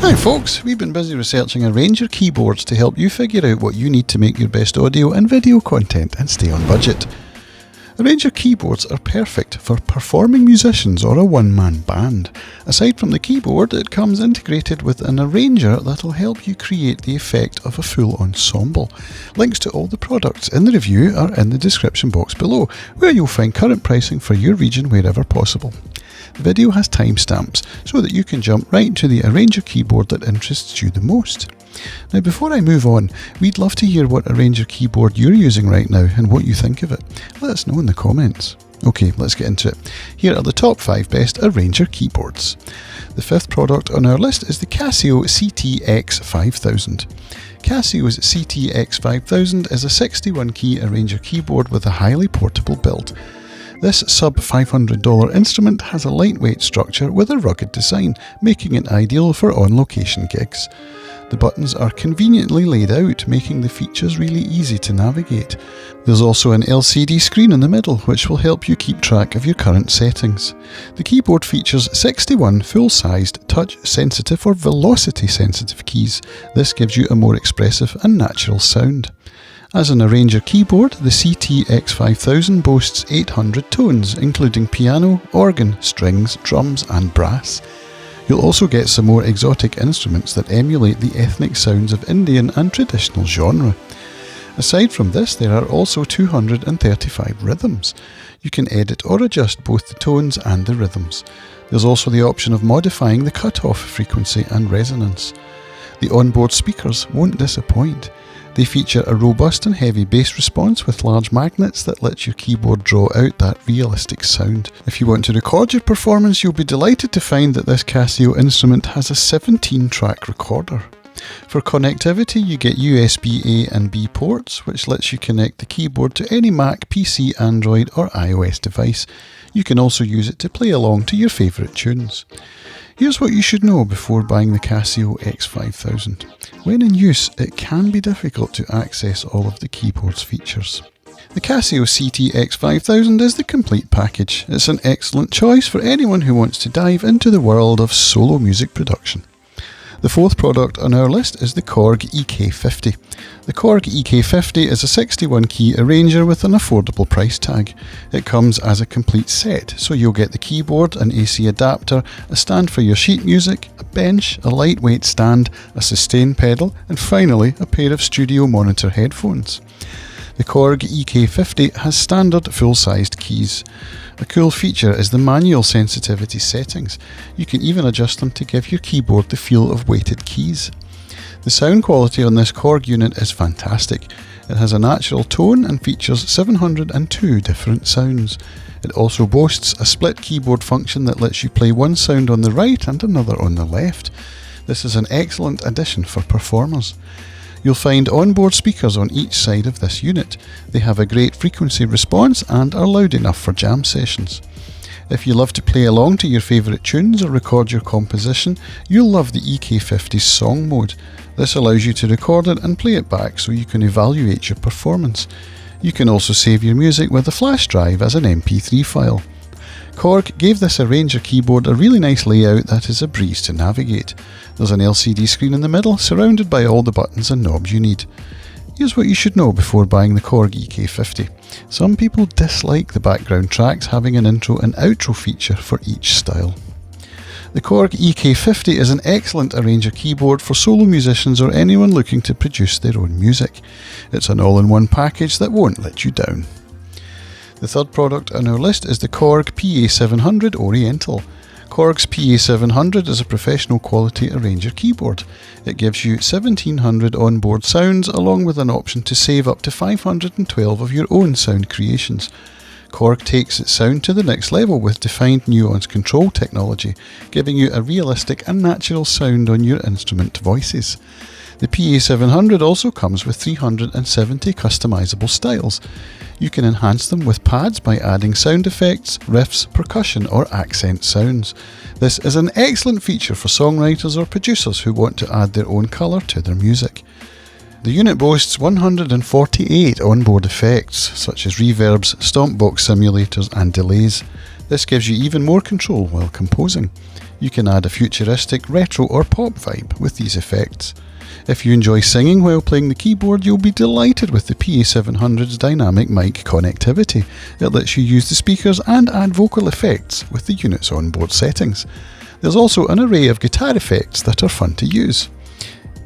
Hi folks, we've been busy researching Arranger keyboards to help you figure out what you need to make your best audio and video content and stay on budget. Arranger keyboards are perfect for performing musicians or a one-man band. Aside from the keyboard, it comes integrated with an arranger that'll help you create the effect of a full ensemble. Links to all the products in the review are in the description box below, where you'll find current pricing for your region wherever possible. The video has timestamps so that you can jump right to the Arranger keyboard that interests you the most. Now before I move on, we'd love to hear what Arranger keyboard you're using right now and what you think of it. Let us know in the comments. Okay, let's get into it. Here are the top 5 best Arranger keyboards. The 5th product on our list is the Casio CT-X5000. Casio's CT-X5000 is a 61 key Arranger keyboard with a highly portable build. This sub-$500 instrument has a lightweight structure with a rugged design, making it ideal for on-location gigs. The buttons are conveniently laid out, making the features really easy to navigate. There's also an LCD screen in the middle, which will help you keep track of your current settings. The keyboard features 61 full-sized, touch-sensitive or velocity-sensitive keys. This gives you a more expressive and natural sound. As an Arranger keyboard, the CT-X5000 boasts 800 tones, including piano, organ, strings, drums and brass. You'll also get some more exotic instruments that emulate the ethnic sounds of Indian and traditional genre. Aside from this, there are also 235 rhythms. You can edit or adjust both the tones and the rhythms. There's also the option of modifying the cutoff frequency and resonance. The onboard speakers won't disappoint. They feature a robust and heavy bass response with large magnets that let your keyboard draw out that realistic sound. If you want to record your performance, you'll be delighted to find that this Casio instrument has a 17-track recorder. For connectivity, you get USB A and B ports, which lets you connect the keyboard to any Mac, PC, Android or iOS device. You can also use it to play along to your favourite tunes. Here's what you should know before buying the Casio X5000. When in use, it can be difficult to access all of the keyboard's features. The Casio CT-X5000 is the complete package. It's an excellent choice for anyone who wants to dive into the world of solo music production. The 4th product on our list is the Korg EK-50. The Korg EK-50 is a 61 key arranger with an affordable price tag. It comes as a complete set, so you'll get the keyboard, an AC adapter, a stand for your sheet music, a bench, a lightweight stand, a sustain pedal, and finally a pair of studio monitor headphones. The Korg EK-50 has standard full-sized keys. A cool feature is the manual sensitivity settings. You can even adjust them to give your keyboard the feel of weighted keys. The sound quality on this Korg unit is fantastic. It has a natural tone and features 702 different sounds. It also boasts a split keyboard function that lets you play one sound on the right and another on the left. This is an excellent addition for performers. You'll find onboard speakers on each side of this unit. They have a great frequency response and are loud enough for jam sessions. If you love to play along to your favourite tunes or record your composition, you'll love the EK-50's song mode. This allows you to record it and play it back so you can evaluate your performance. You can also save your music with a flash drive as an MP3 file. Korg gave this Arranger keyboard a really nice layout that is a breeze to navigate. There's an LCD screen in the middle, surrounded by all the buttons and knobs you need. Here's what you should know before buying the Korg EK-50. Some people dislike the background tracks having an intro and outro feature for each style. The Korg EK-50 is an excellent Arranger keyboard for solo musicians or anyone looking to produce their own music. It's an all-in-one package that won't let you down. The 3rd product on our list is the Korg PA-700 Oriental. Korg's PA-700 is a professional quality Arranger keyboard. It gives you 1700 onboard sounds along with an option to save up to 512 of your own sound creations. Korg takes its sound to the next level with defined nuance control technology, giving you a realistic and natural sound on your instrument voices. The PA-700 also comes with 370 customizable styles. You can enhance them with pads by adding sound effects, riffs, percussion or accent sounds. This is an excellent feature for songwriters or producers who want to add their own colour to their music. The unit boasts 148 onboard effects, such as reverbs, stompbox simulators and delays. This gives you even more control while composing. You can add a futuristic, retro or pop vibe with these effects. If you enjoy singing while playing the keyboard, you'll be delighted with the PA700's dynamic mic connectivity. It lets you use the speakers and add vocal effects with the unit's onboard settings. There's also an array of guitar effects that are fun to use.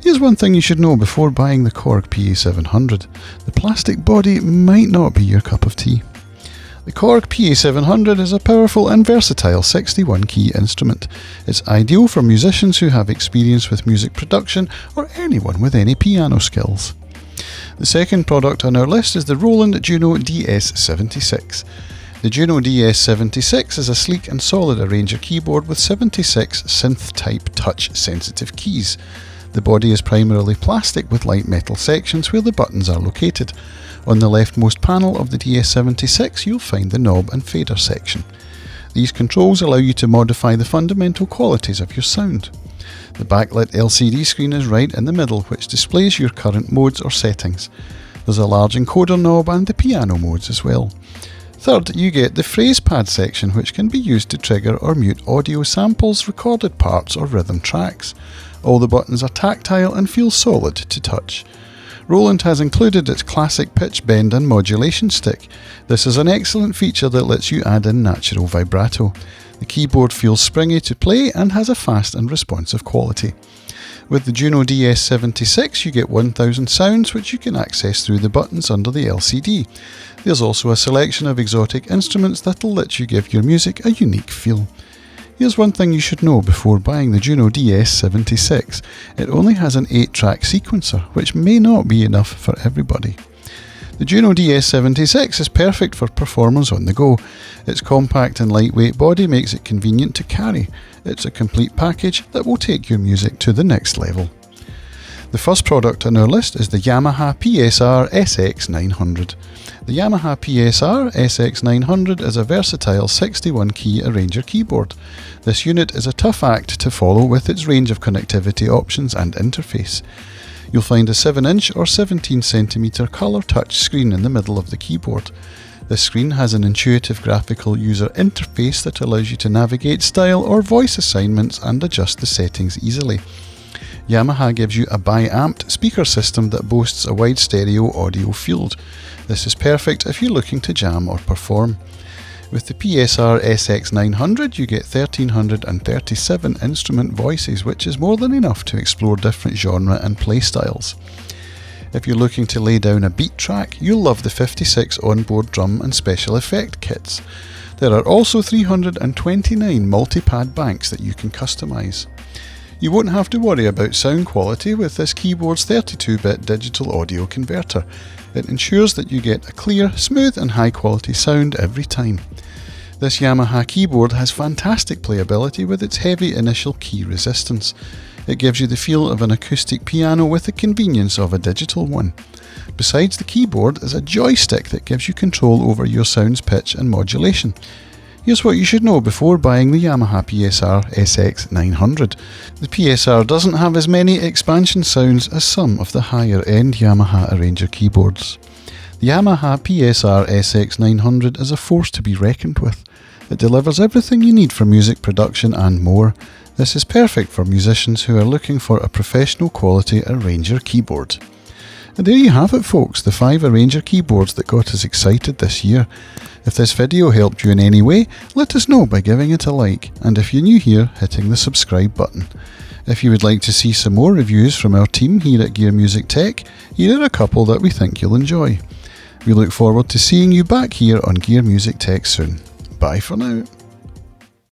Here's one thing you should know before buying the Korg PA700. The plastic body might not be your cup of tea. The Korg PA700 is a powerful and versatile 61 key instrument. It's ideal for musicians who have experience with music production or anyone with any piano skills. The second product on our list is the Roland Juno-DS76. The Juno-DS76 is a sleek and solid arranger keyboard with 76 synth-type touch-sensitive keys. The body is primarily plastic with light metal sections where the buttons are located. On the leftmost panel of the DS76 you'll find the knob and fader section. These controls allow you to modify the fundamental qualities of your sound. The backlit LCD screen is right in the middle, which displays your current modes or settings. There's a large encoder knob and the piano modes as well. Third, you get the phrase pad section, which can be used to trigger or mute audio samples, recorded parts or rhythm tracks. All the buttons are tactile and feel solid to touch. Roland has included its classic pitch bend and modulation stick. This is an excellent feature that lets you add in natural vibrato. The keyboard feels springy to play and has a fast and responsive quality. With the Juno DS76 you get 1000 sounds which you can access through the buttons under the LCD. There's also a selection of exotic instruments that'll let you give your music a unique feel. Here's one thing you should know before buying the Juno DS76. It only has an 8-track sequencer, which may not be enough for everybody. The Juno DS76 is perfect for performers on the go. Its compact and lightweight body makes it convenient to carry. It's a complete package that will take your music to the next level. The first product on our list is the Yamaha PSR-SX900. The Yamaha PSR-SX900 is a versatile 61-key arranger keyboard. This unit is a tough act to follow with its range of connectivity options and interface. You'll find a 7-inch or 17cm colour touch screen in the middle of the keyboard. This screen has an intuitive graphical user interface that allows you to navigate style or voice assignments and adjust the settings easily. Yamaha gives you a bi-amped speaker system that boasts a wide stereo audio field. This is perfect if you're looking to jam or perform. With the PSR-SX900 you get 1337 instrument voices, which is more than enough to explore different genre and play styles. If you're looking to lay down a beat track, you'll love the 56 onboard drum and special effect kits. There are also 329 multi-pad banks that you can customise. You won't have to worry about sound quality with this keyboard's 32-bit digital audio converter. It ensures that you get a clear, smooth and high quality sound every time. This Yamaha keyboard has fantastic playability with its heavy initial key resistance. It gives you the feel of an acoustic piano with the convenience of a digital one. Besides the keyboard is a joystick that gives you control over your sound's pitch and modulation. Here's what you should know before buying the Yamaha PSR-SX900. The PSR doesn't have as many expansion sounds as some of the higher end Yamaha arranger keyboards. The Yamaha PSR-SX900 is a force to be reckoned with. It delivers everything you need for music production and more. This is perfect for musicians who are looking for a professional quality arranger keyboard. And there you have it folks, the 5 arranger keyboards that got us excited this year. If this video helped you in any way, let us know by giving it a like, and if you're new here, hitting the subscribe button. If you would like to see some more reviews from our team here at Gear Music Tech, here are a couple that we think you'll enjoy. We look forward to seeing you back here on Gear Music Tech soon. Bye for now.